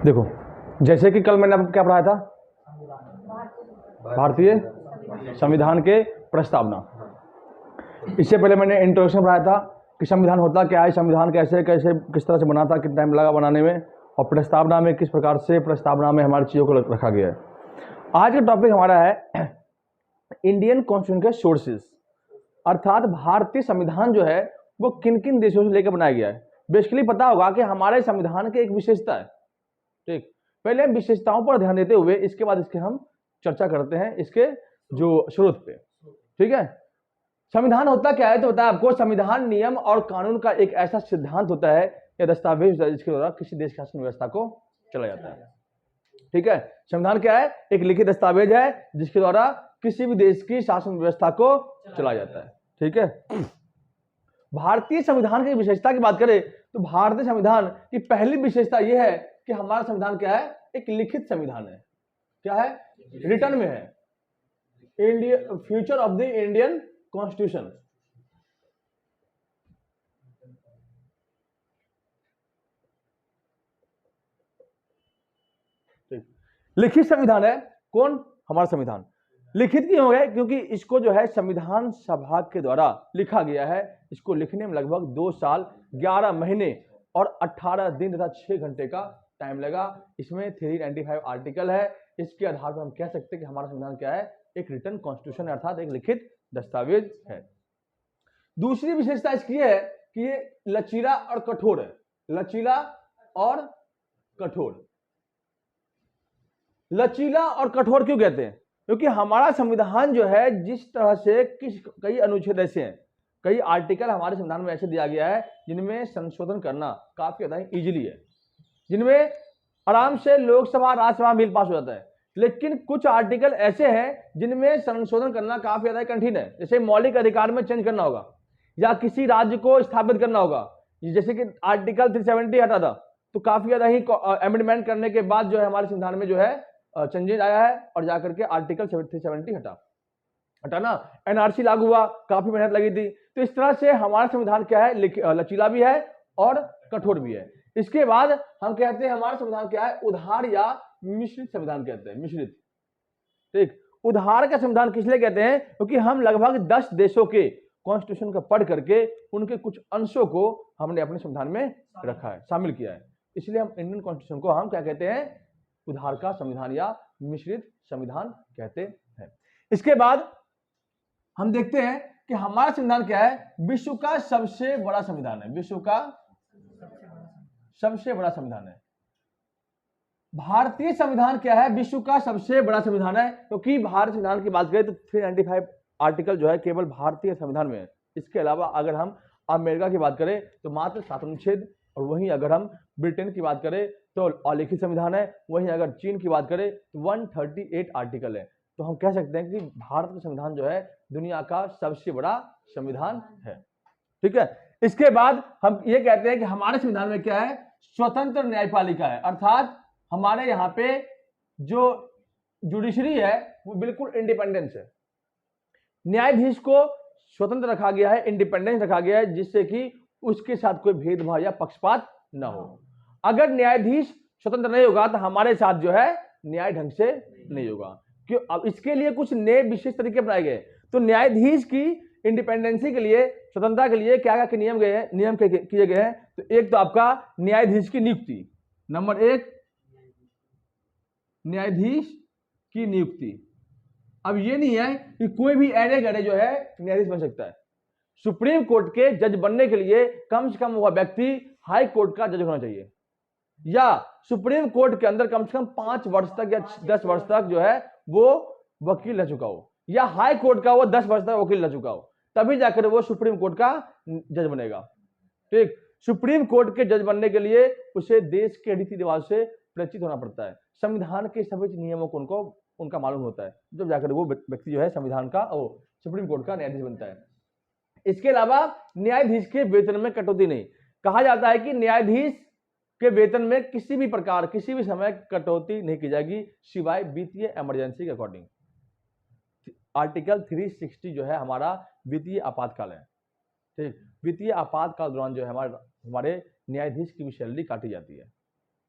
देखो, जैसे कि कल मैंने आपको क्या पढ़ाया था, भारतीय संविधान के प्रस्तावना। इससे पहले मैंने इंट्रोडक्शन पढ़ाया था कि संविधान होता क्या है, संविधान कैसे कैसे किस तरह से बना था, कितना टाइम लगा बनाने में, और प्रस्तावना में किस प्रकार से प्रस्तावना में हमारी चीज़ों को रखा गया है। आज का टॉपिक हमारा है इंडियन कॉन्स्टिट्यूशन के सोर्सेज, अर्थात भारतीय संविधान जो है वो किन किन देशों से लेकर बनाया गया है। बेसिकली पता होगा कि हमारे संविधान की एक विशेषता है, ठीक। पहले विशेषताओं पर ध्यान देते हुए इसके बाद इसके हम चर्चा करते हैं इसके जो स्रोत पे, ठीक है। संविधान होता क्या है तो बताया आपको, संविधान नियम और कानून का एक ऐसा सिद्धांत होता है या दस्तावेज होता है जिसके द्वारा किसी देश की शासन व्यवस्था को चला जाता है, ठीक है। संविधान क्या है? एक लिखित दस्तावेज है जिसके द्वारा किसी भी देश की शासन व्यवस्था को चलाया जाता है, ठीक है। भारतीय संविधान की विशेषता की बात करें तो भारतीय संविधान की पहली विशेषता यह है कि हमारा संविधान क्या है? एक लिखित संविधान है। क्या है? रिटर्न में है। India future of the Indian constitution. लिखित संविधान है। कौन? हमारा संविधान। लिखित क्यों हो गया? क्योंकि इसको जो है संविधान सभा के द्वारा लिखा गया है। इसको लिखने में लगभग 2 साल 11 महीने और 18 दिन तथा 6 घंटे का टाइम लगा। इसमें 395 आर्टिकल है। इसके आधार पर हम कह सकते हैं कि हमारा संविधान क्या है? एक रिटन कॉन्स्टिट्यूशन अर्थात एक लिखित दस्तावेज है। दूसरी विशेषता इसकी है कि ये लचीला और कठोर है। लचीला और कठोर। लचीला और कठोर क्यों कहते हैं? क्योंकि हमारा संविधान जो है जिस तरह से कई अनुच्छेद ऐसे हैं, कई आर्टिकल हमारे संविधान में ऐसे दिया गया है जिनमें संशोधन करना काफी ज्यादा इजीली है, जिनमें आराम से लोकसभा राज्यसभा बिल पास हो जाता है। लेकिन कुछ आर्टिकल ऐसे हैं जिनमें संशोधन करना काफी ज्यादा कठिन है। जैसे मौलिक अधिकार में चेंज करना होगा या किसी राज्य को स्थापित करना होगा, जैसे कि आर्टिकल 370 हटा था तो काफी ज्यादा ही अमेंडमेंट करने के बाद जो है हमारे संविधान में जो है चेंजेस आया है और जाकर के आर्टिकल 370 हटा ना। एनआरसी लागू हुआ, काफी मेहनत लगी थी। तो इस तरह से हमारा संविधान क्या है? लचीला भी है और कठोर भी है। इसके बाद हम कहते हैं हमारा संविधान क्या है? उदार या मिश्रित संविधान कहते हैं। मिश्रित, ठीक। उदार का संविधान किस लिए कहते हैं? क्योंकि हम लगभग 10 देशों के कॉन्स्टिट्यूशन को पढ़ करके उनके कुछ अंशों को हमने अपने संविधान में रखा है, शामिल किया है। इसलिए हम इंडियन कॉन्स्टिट्यूशन को हम क्या कहते हैं? उधार का संविधान या मिश्रित संविधान कहते हैं। इसके बाद हम देखते हैं कि हमारा संविधान क्या है? विश्व का सबसे बड़ा संविधान है। विश्व का सबसे बड़ा संविधान है। भारतीय संविधान क्या है? विश्व का सबसे बड़ा संविधान है। क्योंकि भारतीय संविधान की बात करें तो 395 आर्टिकल जो है केवल भारतीय संविधान में है। इसके अलावा अगर हम अमेरिका की बात करें तो मात्र 7 अनुच्छेद, और वहीं अगर हम ब्रिटेन की बात करें तो अलिखित संविधान है। वहीं अगर चीन की बात करें तो 138 आर्टिकल है। तो हम कह सकते हैं कि भारत का संविधान जो है दुनिया का सबसे बड़ा संविधान है, ठीक है। इसके बाद हम ये कहते हैं कि हमारे संविधान में क्या है? स्वतंत्र न्यायपालिका है। अर्थात हमारे यहाँ पे जो जुडिशरी है वो बिल्कुल इंडिपेंडेंस है। न्यायाधीश को स्वतंत्र रखा गया है, इंडिपेंडेंस रखा गया है, जिससे कि उसके साथ कोई भेदभाव या पक्षपात न हो। अगर न्यायाधीश स्वतंत्र नहीं होगा तो हमारे साथ जो है न्याय ढंग से नहीं होगा। क्यों? अब इसके लिए कुछ नए विशेष तरीके अपनाए गए। तो न्यायाधीश की इंडिपेंडेंसी के लिए, स्वतंत्रता के लिए क्या क्या नियम किए गए हैं? तो एक तो आपका न्यायाधीश की नियुक्ति। नंबर 1, न्यायाधीश की नियुक्ति। अब ये नहीं है कि कोई भी अरे गरे जो है न्यायाधीश बन सकता है। सुप्रीम कोर्ट के जज बनने के लिए कम से कम वह व्यक्ति हाई कोर्ट का जज होना चाहिए, या सुप्रीम कोर्ट के अंदर कम से कम 5 वर्ष तक या 10 वर्ष तक जो है वो वकील रह चुका हो, या हाई कोर्ट का वो 10 वर्ष तक वकील रह चुका हो, तभी जाकर वो सुप्रीम कोर्ट का जज बनेगा, ठीक। सुप्रीम कोर्ट के जज बनने के लिए उसे देश के रीति रिवाज से परिचित होना पड़ता है। संविधान के सभी नियमों को उनका मालूम होता है, जब जाकर वो व्यक्ति जो है संविधान का सुप्रीम कोर्ट का न्यायाधीश बनता है। इसके अलावा न्यायाधीश के वेतन में कटौती नहीं। कहा जाता है कि न्यायाधीश के वेतन में किसी भी प्रकार किसी भी समय कटौती नहीं की जाएगी, सिवाय वित्तीय इमरजेंसी के अकॉर्डिंग। आर्टिकल 360 जो है हमारा वित्तीय आपातकाल है, ठीक, वित्तीय आपातकाल दौरान जो है हमारे न्यायाधीश की भी सैलरी काटी जाती है।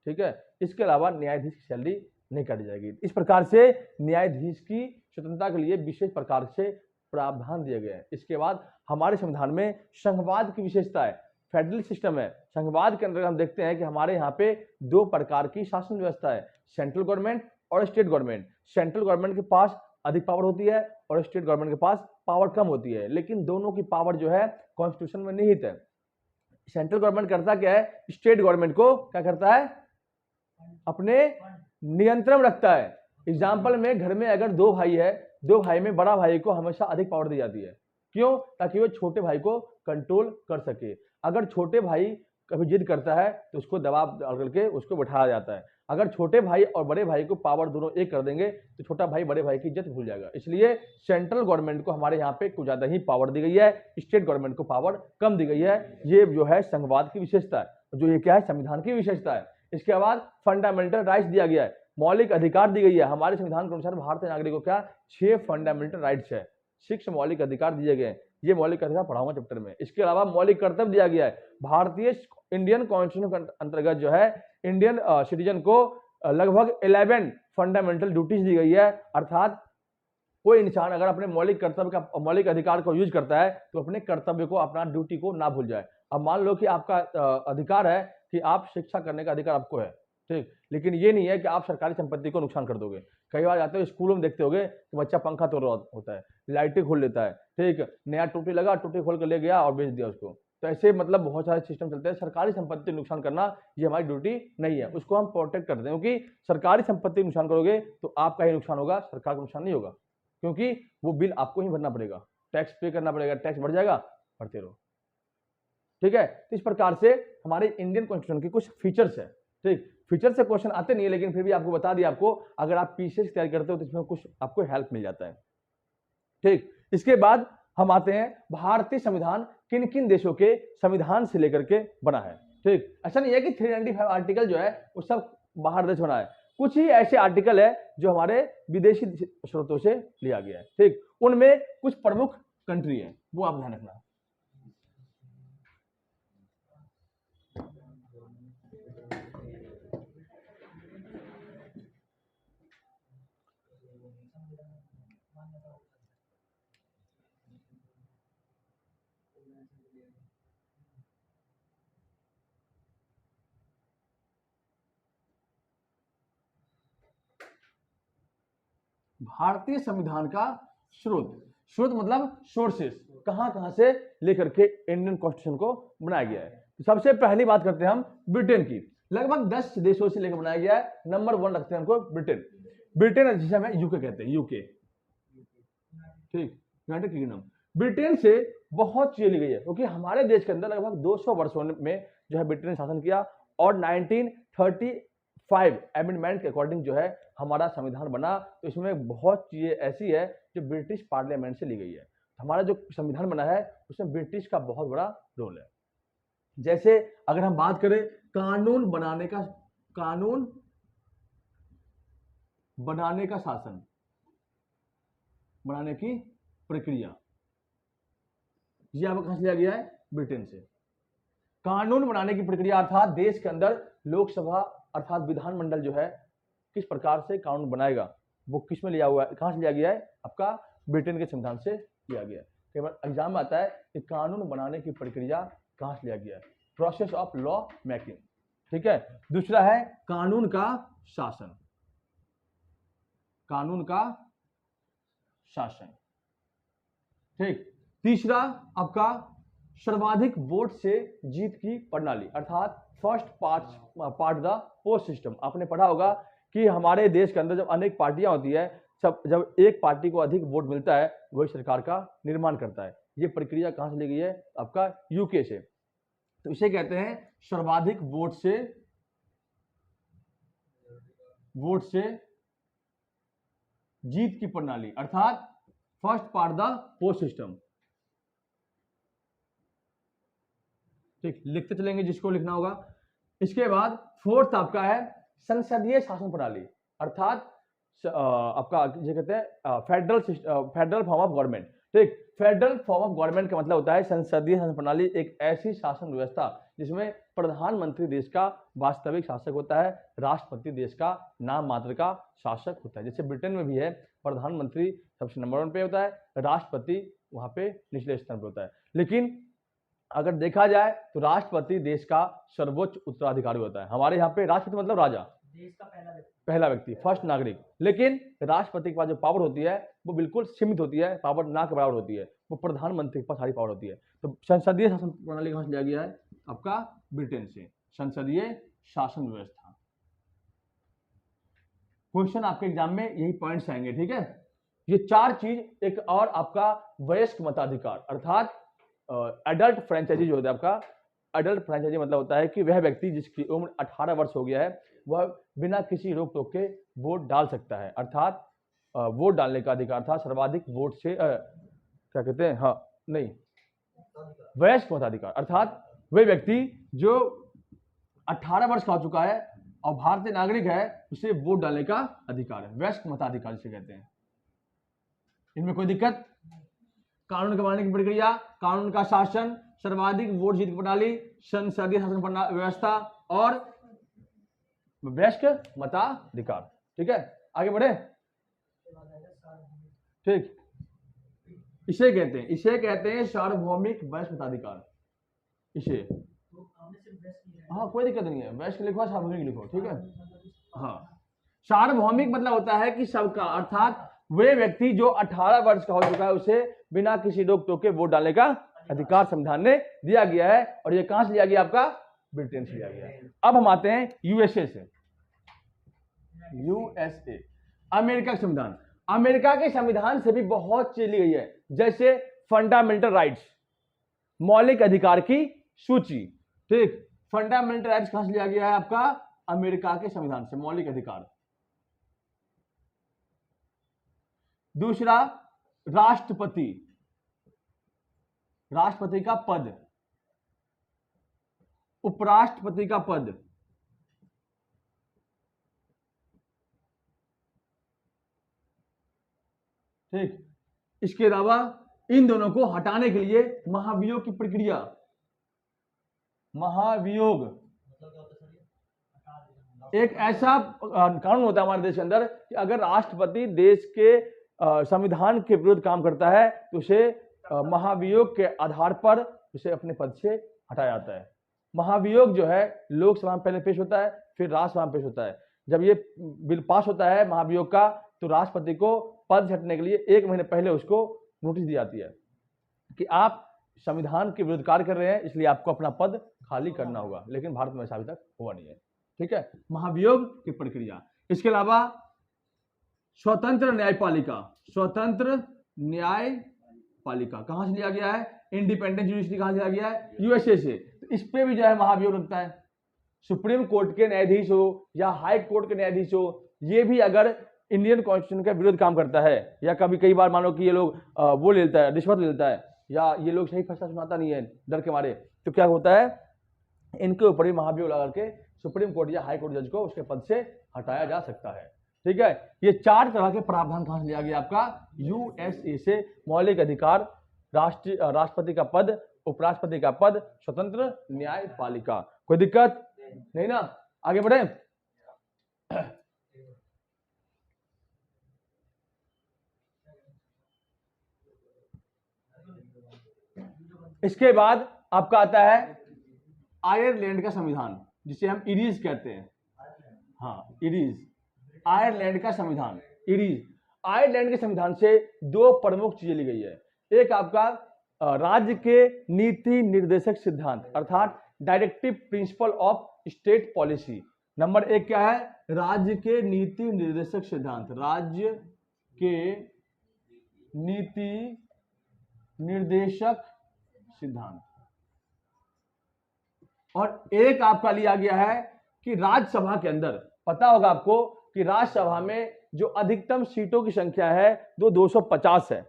ठीक है, इसके अलावा न्यायाधीश की सैलरी नहीं काटी जाएगी। इस प्रकार से न्यायाधीश की स्वतंत्रता के लिए विशेष प्रकार से प्रावधान दिए गए हैं। इसके बाद हमारे संविधान में संघवाद की विशेषता है, फेडरल सिस्टम है। संघवाद के अंदर हम देखते हैं कि हमारे यहाँ पे दो प्रकार की शासन व्यवस्था है, सेंट्रल गवर्नमेंट और स्टेट गवर्नमेंट। सेंट्रल गवर्नमेंट के पास अधिक पावर होती है और स्टेट गवर्नमेंट के पास पावर कम होती है, लेकिन दोनों की पावर जो है कॉन्स्टिट्यूशन में निहित है। सेंट्रल गवर्नमेंट करता क्या है, स्टेट गवर्नमेंट को क्या करता है, अपने नियंत्रण रखता है। एग्जाम्पल में घर में अगर दो भाई है, दो भाई में बड़ा भाई को हमेशा अधिक पावर दी जाती है। क्यों? ताकि वो छोटे भाई को कंट्रोल कर सके। अगर छोटे भाई कभी जिद करता है तो उसको दबाव डाल करके उसको बैठाया जाता है। अगर छोटे भाई और बड़े भाई को पावर दोनों एक कर देंगे तो छोटा भाई बड़े भाई की इज्जत भूल जाएगा। इसलिए सेंट्रल गवर्नमेंट को हमारे यहाँ पे कुछ ज्यादा ही पावर दी गई है, स्टेट गवर्नमेंट को पावर कम दी गई है। ये जो है संघवाद की विशेषता है, जो ये क्या है, संविधान की विशेषता है। इसके बाद फंडामेंटल राइट्स दिया गया है, मौलिक अधिकार दी गई है। हमारे संविधान के अनुसार भारतीय नागरिक को क्या 6 फंडामेंटल राइट्स है, 6 मौलिक अधिकार दिए गए हैं। ये मौलिक अधिकार पढ़ाऊंगा चैप्टर में। इसके अलावा मौलिक कर्तव्य दिया गया है। भारतीय इंडियन कॉन्स्टिट्यूशन के अंतर्गत जो है इंडियन सिटीजन को लगभग 11 फंडामेंटल ड्यूटीज दी गई है। अर्थात कोई इंसान अगर अपने मौलिक कर्तव्य का, मौलिक अधिकार को यूज करता है तो अपने कर्तव्य को, अपना ड्यूटी को ना भूल जाए। अब मान लो कि आपका अधिकार है कि आप शिक्षा करने का अधिकार आपको है, ठीक, लेकिन ये नहीं है कि आप सरकारी संपत्ति को नुकसान कर दोगे। कई बार जाते हो स्कूलों में देखते होगे कि बच्चा पंखा तोड़ रहा होता है, लाइटें खोल लेता है, ठीक, नया टूटी लगा, टूटी खोल कर ले गया और बेच दिया उसको। तो ऐसे मतलब बहुत सारे सिस्टम चलते हैं। सरकारी संपत्ति नुकसान करना ये हमारी ड्यूटी नहीं है, उसको हम प्रोटेक्ट करते हैं। क्योंकि सरकारी संपत्ति नुकसान करोगे तो आपका ही नुकसान होगा, सरकार का नुकसान नहीं होगा, क्योंकि वो बिल आपको ही भरना पड़ेगा, टैक्स पे करना पड़ेगा, टैक्स बढ़ जाएगा, भरते रहो। ठीक है, तो इस प्रकार से हमारे इंडियन कॉन्स्टिट्यूशन के कुछ फीचर्स है। ठीक, फीचर से क्वेश्चन आते नहीं है, लेकिन फिर भी आपको बता दिया, आपको अगर आप पीसीएस तैयारी करते हो तो इसमें कुछ आपको हेल्प मिल जाता है। ठीक, इसके बाद हम आते हैं भारतीय संविधान किन किन देशों के संविधान से लेकर के बना है। ठीक, ऐसा नहीं है कि 395 आर्टिकल जो है वो सब बाहर देश बना है, कुछ ही ऐसे आर्टिकल है जो हमारे विदेशी स्रोतों से लिया गया है। ठीक, उनमें कुछ प्रमुख कंट्री है, वो आप ध्यान रखना। भारतीय संविधान का स्रोत, स्रोत मतलब सोर्सेस, कहां कहां से लेकर के इंडियन कॉन्स्टिट्यूशन को बनाया गया है। तो सबसे पहली बात करते हैं हम ब्रिटेन की। लगभग 10 देशों से लेकर बनाया गया है। नंबर 1 रखते हैं हमको ब्रिटेन। ब्रिटेन जिसे हम यूके कहते हैं, यूके, ठीक, यूनाइटेड किंगडम। ब्रिटेन से बहुत चीजें ली गई है, क्योंकि हमारे देश के अंदर लगभग 200 वर्षों में जो है ब्रिटेन ने शासन किया और 1935 एमेंडमेंट के अकॉर्डिंग जो है हमारा संविधान बना। तो इसमें बहुत चीजें ऐसी है जो ब्रिटिश पार्लियामेंट से ली गई है। हमारा जो संविधान बना है उसमें ब्रिटिश का बहुत बड़ा रोल है। जैसे अगर हम बात करें कानून बनाने का, कानून बनाने का शासन, बनाने की प्रक्रिया, ये आपको कहां से लिया गया है, ब्रिटेन से। कानून बनाने की प्रक्रिया अर्थात देश के अंदर लोकसभा अर्थात विधानमंडल जो है किस प्रकार से कानून बनाएगा, वो किस में लिया हुआ है, कहां से लिया गया है, आपका ब्रिटेन के संविधान से लिया गया है। कई बार एग्जाम में आता है कि कानून बनाने की प्रक्रिया कहां से लिया गया है, प्रोसेस ऑफ लॉ मेकिंग। ठीक है, दूसरा है कानून का शासन, कानून का शासन। ठीक, तीसरा आपका सर्वाधिक वोट से जीत की प्रणाली अर्थात first part the post system. आपने पढ़ा होगा कि हमारे देश के अंदर जब अनेक पार्टियां होती है, जब एक पार्टी को अधिक वोट मिलता है वही सरकार का निर्माण करता है। ये प्रक्रिया कहां से ली गई है, आपका यूके से। तो इसे कहते हैं सर्वाधिक वोट से जीत की प्रणाली अर्थात first part the post system. ठीक, लिखते चलेंगे जिसको लिखना होगा। इसके बाद फोर्थ आपका है संसदीय शासन प्रणाली अर्थात आपका जो कहते हैं फेडरल फॉर्म ऑफ गवर्नमेंट। ठीक। फेडरल फॉर्म ऑफ गवर्नमेंट का मतलब होता है संसदीय शासन प्रणाली, एक ऐसी शासन व्यवस्था जिसमें प्रधानमंत्री देश का वास्तविक शासक होता है, राष्ट्रपति देश का नाम मात्र का शासक होता है। जैसे ब्रिटेन में भी है, प्रधानमंत्री सबसे नंबर 1 पे होता है, राष्ट्रपति वहां पे निचले स्थान पे होता है। लेकिन अगर देखा जाए तो राष्ट्रपति देश का सर्वोच्च उत्तराधिकारी होता है। हमारे यहाँ पे राष्ट्रपति मतलब राजा, देश का पहला व्यक्ति, फर्स्ट नागरिक। लेकिन राष्ट्रपति के पास जो पावर होती है वो बिल्कुल सीमित होती है, पावर ना के बराबर होती है, वो प्रधानमंत्री के पास सारी पावर होती है। तो संसदीय शासन प्रणाली कहां से लिया गया है? आपका ब्रिटेन से, संसदीय शासन व्यवस्था। क्वेश्चन आपके एग्जाम में यही पॉइंट्स आएंगे, ठीक है। ये 4 चीज, एक और आपका वयस्क मताधिकार अर्थात एडल्ट फ्रेंचाइजी जो होता है आपका, एडल्ट फ्रेंचाइजी मतलब होता है कि वह व्यक्ति जिसकी उम्र 18 वर्ष हो गया है वह बिना किसी रोक टोक के वोट डाल सकता है, अर्थात वोट डालने का अधिकार था सर्वाधिक वोट से क्या कहते हैं, हाँ नहीं, वयस्क मताधिकार अर्थात वह व्यक्ति जो 18 वर्ष का हो चुका है और भारतीय नागरिक है, उसे वोट डालने का अधिकार है, वयस्क मताधिकार जिसे कहते हैं। इनमें कोई दिक्कत? कानून के बनाने की प्रक्रिया, कानून का शासन, सर्वाधिक वोट जीत की प्रणाली, संसदीय शासन व्यवस्था और वयस्क मताधिकार, ठीक है। आगे बढ़े, ठीक। इसे कहते हैं सार्वभौमिक वयस्क मताधिकार। इसे हाँ कोई दिक्कत नहीं है, वयस्क लिखो सार्वभौमिक लिखो, ठीक है। हाँ, सार्वभौमिक मतलब होता है कि सबका, अर्थात वे व्यक्ति जो 18 वर्ष का हो चुका है उसे बिना किसी रोक टोक के वोट डालने का अधिकार संविधान ने दिया गया है। और ये कहां से लिया गया? आपका ब्रिटेन से लिया गया है। अब हम आते हैं यूएसए से। यूएसए, अमेरिका का संविधान। अमेरिका के संविधान से भी बहुत चीज ली गई है, जैसे फंडामेंटल राइट्स, मौलिक अधिकार की सूची, ठीक। फंडामेंटल राइट्स कहां से लिया गया है? आपका अमेरिका के संविधान से, मौलिक अधिकार। दूसरा, राष्ट्रपति, राष्ट्रपति का पद, उपराष्ट्रपति का पद, ठीक। इसके अलावा इन दोनों को हटाने के लिए महाभियोग की प्रक्रिया, महाभियोग एक ऐसा कानून होता है हमारे देश के अंदर कि अगर राष्ट्रपति देश के संविधान के विरुद्ध काम करता है तो उसे महाभियोग के आधार पर उसे अपने पद से हटाया जाता है। महाभियोग जो है लोकसभा में पहले पेश होता है, फिर राज्यसभा में पेश होता है। जब ये बिल पास होता है महाभियोग का, तो राष्ट्रपति को पद से हटने के लिए 1 महीने पहले उसको नोटिस दी जाती है कि आप संविधान के विरुद्ध कार्य कर रहे हैं, इसलिए आपको अपना पद खाली करना होगा। लेकिन भारत में ऐसा अभी तक हुआ नहीं है, ठीक है। महाभियोग की प्रक्रिया। इसके अलावा स्वतंत्र न्यायपालिका, स्वतंत्र न्यायपालिका कहां से लिया गया है? इंडिपेंडेंट जुडिशरी कहां से लिया गया है? यूएसए से। तो इस पे भी जो है महाभियोग लगता है। सुप्रीम कोर्ट के न्यायाधीश हो या हाई कोर्ट के न्यायाधीश हो, ये भी अगर इंडियन कॉन्स्टिट्यूशन के विरुद्ध काम करता है, या कई बार मानो कि ये लोग वो ले लेता है, रिश्वत ले लेता है, या ये लोग सही फैसला सुनाता नहीं है डर के मारे, तो क्या होता है, इनके ऊपर ही महाभियोग लगा के सुप्रीम कोर्ट या हाई कोर्ट जज को उसके पद से हटाया जा सकता है, ठीक है। ये 4 तरह के प्रावधान कहां से लिया गया? आपका यूएसए से। मौलिक अधिकार, राष्ट्रपति का पद, उपराष्ट्रपति का पद, स्वतंत्र न्यायपालिका। कोई दिक्कत नहीं ना? आगे बढ़े। इसके बाद आपका आता है आयरलैंड का संविधान, जिसे हम इरीज कहते हैं। हाँ, इरीज, आयरलैंड का संविधान, इरीज। आयरलैंड के संविधान से 2 प्रमुख चीजें ली गई है। एक आपका राज्य के नीति निर्देशक सिद्धांत अर्थात directive principle of state policy. Number 1 क्या है? राज्य के नीति निर्देशक सिद्धांत, राज्य के नीति निर्देशक सिद्धांत। और एक आपका लिया गया है कि राज्यसभा के अंदर, पता होगा आपको कि राज्यसभा में जो अधिकतम सीटों की संख्या है वो 250 है,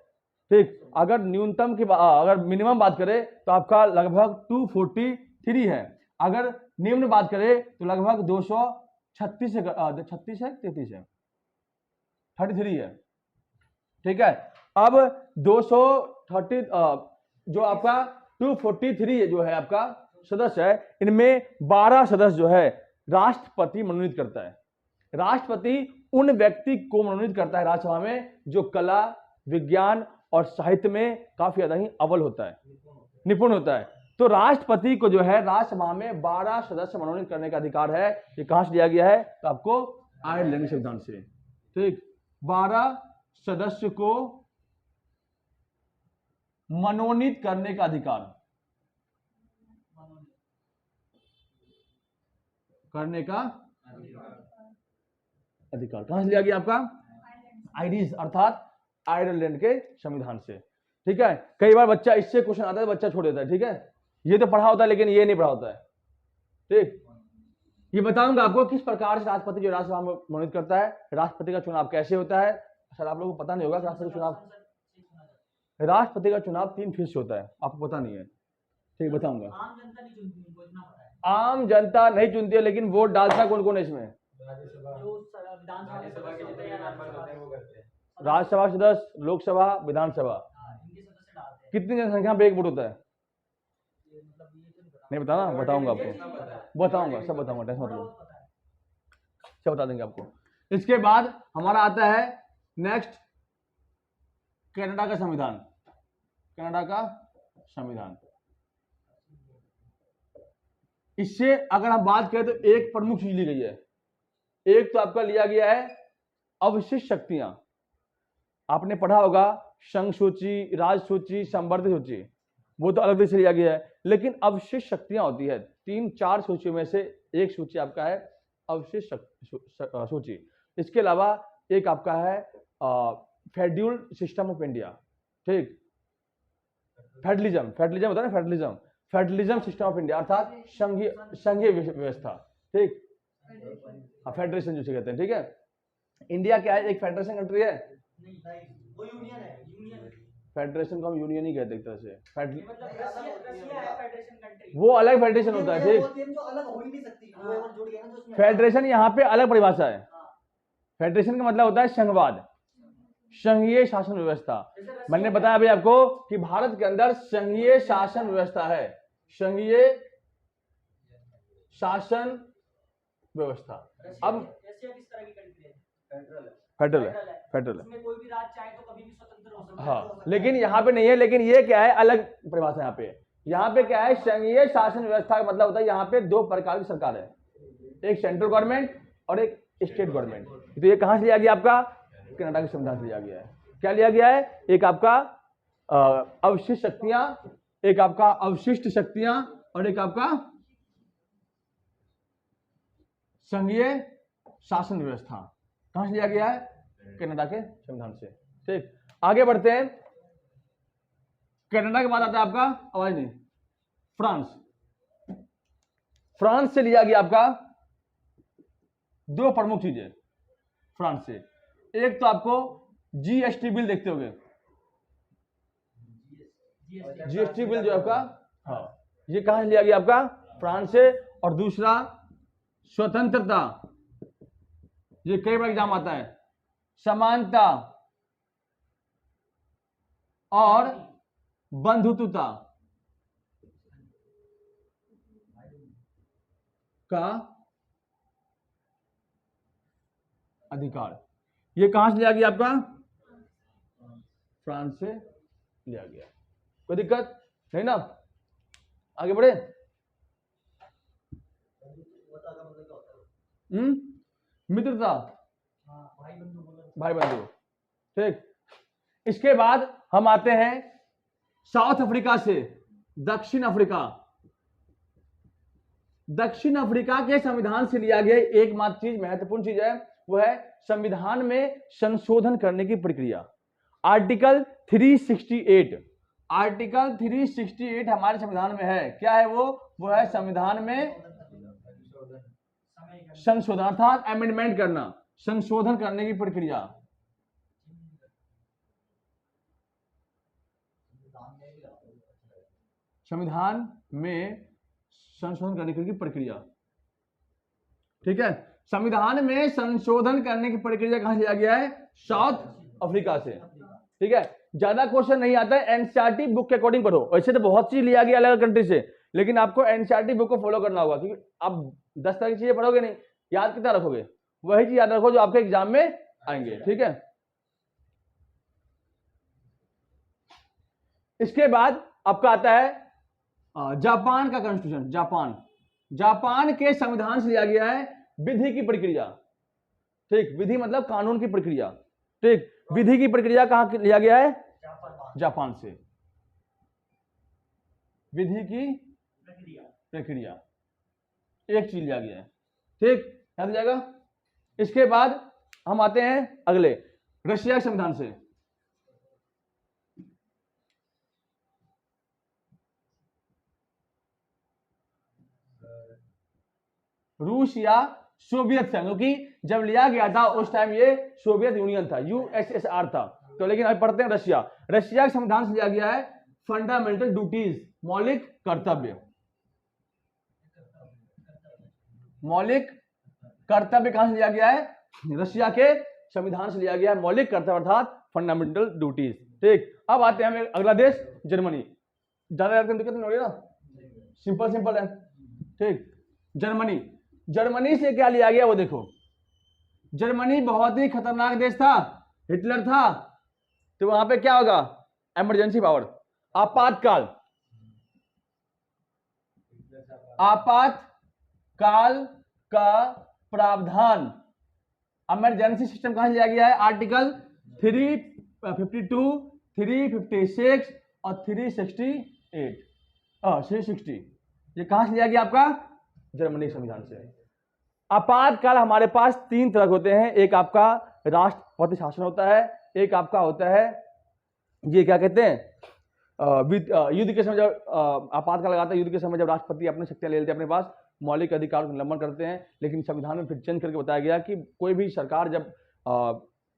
ठीक। अगर न्यूनतम की अगर मिनिमम बात करें तो आपका लगभग 243 है। अगर निम्न बात करें तो लगभग 236 है, 36 है, 33 है, 33 है, ठीक है। अब 230 जो आपका 243 जो है आपका सदस्य है, इनमें 12 सदस्य जो है राष्ट्रपति मनोनीत करता है। राष्ट्रपति उन व्यक्ति को मनोनीत करता है राज्यसभा में जो कला, विज्ञान और साहित्य में काफी ज्यादा ही अव्वल होता है, निपुण होता है। तो राष्ट्रपति को जो है राज्यसभा में 12 सदस्य मनोनीत करने का अधिकार है। ये कहां से लिया गया है? तो आपको आयरलैंड के संविधान से। ठीक, 12 सदस्य को मनोनीत करने का अधिकार, करने का अधिकार कहां से लिया गया? आपका आयरिश अर्थात आयरलैंड के संविधान से। ठीक है, कई बार बच्चा इससे क्वेश्चन आता है, बच्चा छोड़ देता है। ठीक है, ये तो पढ़ा होता है लेकिन ये नहीं पढ़ा होता है। ठीक, ये बताऊंगा आपको किस प्रकार से राष्ट्रपति जो राज्यसभा में मनोनीत करता है, राष्ट्रपति का चुनाव कैसे होता है। सर आप लोगों को पता नहीं होगा राष्ट्रपति का चुनाव 3 फीस से होता है, आपको पता नहीं है। ठीक, बताऊंगा। आम जनता नहीं चुनती है, लेकिन वोट डालता कौन कौन है इसमें? राज्यसभा सदस्य, लोकसभा, विधानसभा। कितनी जनसंख्या पे एक वोट होता है? नहीं बताना, बताऊंगा आपको, बताऊंगा, सब बताऊंगा, टेंशन मत लो, सब बता देंगे आपको। इसके बाद हमारा आता है नेक्स्ट कनाडा का संविधान। कनाडा का संविधान, इससे अगर हम बात करें तो एक प्रमुख चीज ली गई है। एक तो आपका लिया गया है अवशिष्ट शक्तियां। आपने पढ़ा होगा संघ सूची, राज सूची, संवर्धित सूची, वो तो अलग से लिया गया है। लेकिन अवशिष्ट शक्तियां होती है 3-4 सूची में से एक सूची आपका है अवशिष्ट सूची। इसके अलावा एक आपका है फेड्यूल्ड सिस्टम ऑफ इंडिया। ठीक, फेडरलिज्म, फेडरलिज्म होता है ना, federalism, federalism system of India अर्थात संघीय व्यवस्था। ठीक, फेडरेशन जिसे कहते हैं। ठीक है, इंडिया क्या है? एक फेडरेशन कंट्री है। वो यूनियन है, फेडरेशन को हम यूनियन ही कहते हैं एक तरह से। वो अलग फेडरेशन होता है। ठीक, फेडरेशन यहाँ पे अलग परिभाषा है। फेडरेशन का मतलब होता है संघवाद, संघीय शासन व्यवस्था। मैंने बताया अभी आपको कि भारत के अंदर संघीय शासन व्यवस्था है, संघीय शासन व्यवस्था। अब फेडरल है, फेडरल है, कोई भी राज्य चाहे तो कभी भी स्वतंत्र हो सकता है। हाँ, लेकिन यहाँ पे नहीं है। लेकिन ये क्या है, अलग परिभाषा। यहाँ पे क्या है, संघीय शासन व्यवस्था का मतलब होता है यहाँ पे 2 प्रकार की सरकार है, एक सेंट्रल गवर्नमेंट और एक स्टेट गवर्नमेंट। तो ये कहां से लिया गया? आपका कनाडा के संविधान से लिया गया है। क्या लिया गया है? एक आपका अवशिष्ट शक्तियां, एक आपका अवशिष्ट शक्तियां और एक आपका संघीय शासन व्यवस्था। कहां से लिया गया है? कनाडा के संविधान से। ठीक, आगे बढ़ते हैं। कनाडा के बाद आता है आपका, आवाज नहीं, फ्रांस। फ्रांस से लिया गया आपका 2 प्रमुख चीजें फ्रांस से। एक तो आपको जीएसटी बिल देखते होंगे, जीएसटी बिल जो आपका, हाँ, ये कहां से लिया गया? आपका फ्रांस से। और दूसरा स्वतंत्रता, ये कई बार एग्जाम आता है, समानता और बंधुत्वता का अधिकार। ये कहां से लिया गया? आपका फ्रांस से लिया गया। कोई दिक्कत नहीं ना? आगे बढ़े। मित्रता, भाई बंधु। ठीक, इसके बाद हम आते हैं साउथ अफ्रीका से दक्षिण अफ्रीका। दक्षिण अफ्रीका के संविधान से लिया गया एकमात्र चीज, महत्वपूर्ण चीज है, वो है संविधान में संशोधन करने की प्रक्रिया। आर्टिकल 368, आर्टिकल 368 हमारे संविधान में है। क्या है वो है संविधान में संशोधन अर्थात अमेंडमेंट करना, संशोधन करने की प्रक्रिया। संविधान में संशोधन करने की प्रक्रिया। ठीक है, संविधान में संशोधन करने की प्रक्रिया कहां से लिया गया है? साउथ अफ्रीका से। ठीक है, ज्यादा क्वेश्चन नहीं आता है, एनसीईआरटी बुक के अकॉर्डिंग पढ़ो। वैसे तो बहुत चीज लिया गया अलग अलग कंट्री से, लेकिन आपको एनसीईआरटी बुक को फॉलो करना होगा, क्योंकि आप 10 तरह की चीजें पढ़ोगे नहीं, याद कितना रखोगे, वही चीज याद रखो जो आपके एग्जाम में आएंगे। ठीक है, इसके बाद आपका आता है जापान का कॉन्स्टिट्यूशन। जापान के संविधान से लिया गया है विधि की प्रक्रिया। ठीक, विधि मतलब कानून की प्रक्रिया। ठीक, विधि की प्रक्रिया कहां लिया गया है? जापान से। विधि की प्रक्रिया एक चीज लिया गया है। ठीक, याद जाएगा। इसके बाद हम आते हैं अगले, रशिया के संविधान से। रूस या सोवियत संघ, क्योंकि जब लिया गया था उस टाइम ये सोवियत यूनियन था, यूएसएसआर था। तो लेकिन अभी पढ़ते हैं रशिया। रशिया के संविधान से लिया गया है फंडामेंटल ड्यूटीज, मौलिक कर्तव्य। मौलिक कर्तव्य कहां से लिया गया है? रशिया के संविधान से लिया गया है मौलिक कर्तव्य अर्थात फंडामेंटल ड्यूटीज। ठीक, अब आते हैं हमें अगला देश, जर्मनी। ज्यादा दिक्कत नहीं हो रही ना, सिंपल है। ठीक, जर्मनी से क्या लिया गया वो देखो। जर्मनी बहुत ही खतरनाक देश था, हिटलर था, तो वहां पे क्या होगा? इमरजेंसी पावर, आपातकाल का प्रावधान। इमरजेंसी सिस्टम कहां से लिया गया है? आर्टिकल 352, 356 और 360। ये कहां से लिया गया आपका? जर्मनी संविधान से। आपातकाल हमारे पास 3 तरह होते हैं, एक आपका राष्ट्रपति शासन होता है, एक आपका होता है ये क्या कहते हैं युद्ध के समय जब आपातकाल लगाता है, युद्ध के समय जब राष्ट्रपति अपनी शक्तियां ले लेते हैं अपने पास, मौलिक अधिकार को निलंबन करते हैं। लेकिन संविधान में फिर चेंज करके बताया गया कि कोई भी सरकार जब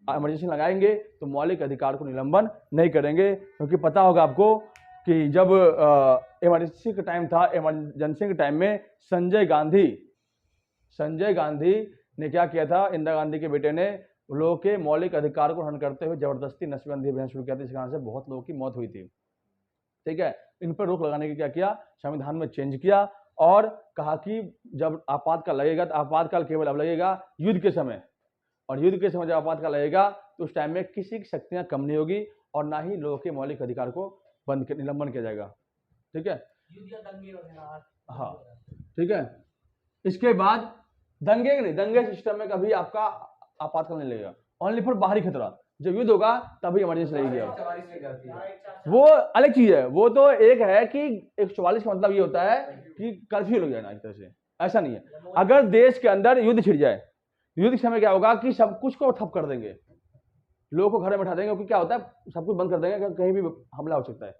इमरजेंसी लगाएंगे तो मौलिक अधिकार को निलंबन नहीं करेंगे, क्योंकि पता होगा आपको कि जब इमरजेंसी का टाइम था, इमरजेंसी के टाइम में संजय गांधी ने क्या किया था? इंदिरा गांधी के बेटे ने लोगों के मौलिक अधिकार को हनन करते हुए जबरदस्ती नसबंदी अभियान शुरू किया था, जिस कारण से बहुत लोगों की मौत हुई थी। ठीक है, इन पर रोक लगाने के क्या किया? संविधान में चेंज किया और कहा कि जब आपातकाल लगेगा तो आपातकाल केवल अब लगेगा युद्ध के समय, और युद्ध के समय जब आपातकाल लगेगा तो उस टाइम में किसी की शक्तियां कम नहीं होगी और ना ही लोगों के मौलिक अधिकार को निलंबन किया जाएगा। ठीक है, हाँ ठीक है। इसके बाद दंगे सिस्टम में कभी आपका आपातकाल नहीं लगेगा, ओनली फॉर बाहरी खतरा। जब युद्ध होगा तभी इमरजेंसी लगेगी। वो अलग चीज है, वो तो एक है कि 144 का मतलब ये होता है कि कर्फ्यू लग जाए ना, इस तरह से ऐसा नहीं है। अगर देश के अंदर युद्ध छिड़ जाए, युद्ध के समय क्या होगा कि सब कुछ को ठप कर देंगे, लोगों को घर में बैठा देंगे, क्योंकि क्या होता है सब कुछ बंद कर देंगे, कहीं भी हमला हो सकता है,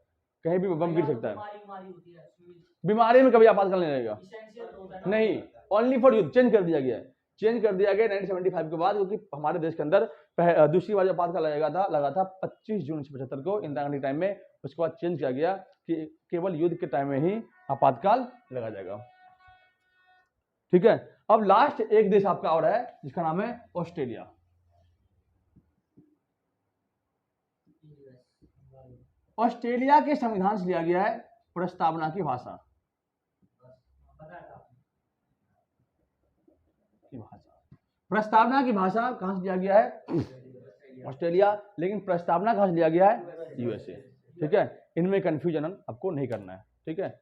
कहीं भी बम गिर सकता है। बीमारी में कभी आपातकाल नहीं लगेगा, नहीं, ओनली फॉर युद्ध। चेंज कर दिया गया है, 1975 के बाद, क्योंकि हमारे देश के अंदर दूसरी बार जब आपातकाल लगा था 25 जून 1975 को इंदिरा गांधी टाइम में। उसके बाद चेंज किया गया कि केवल युद्ध के टाइम में ही आपातकाल लगा जाएगा। ठीक है, अब लास्ट एक देश आपका और है जिसका नाम है ऑस्ट्रेलिया। ऑस्ट्रेलिया के संविधान से लिया गया है प्रस्तावना की भाषा। प्रस्तावना की भाषा कहां से लिया गया है? ऑस्ट्रेलिया। लेकिन प्रस्तावना कहां से लिया गया है? यूएसए। ठीक है, इनमें कंफ्यूजन आपको नहीं करना है। ठीक है,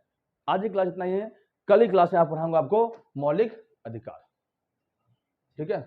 आज की क्लास इतना ही है, कल की क्लास में आप पढ़ाऊंगा आपको मौलिक अधिकार। ठीक है।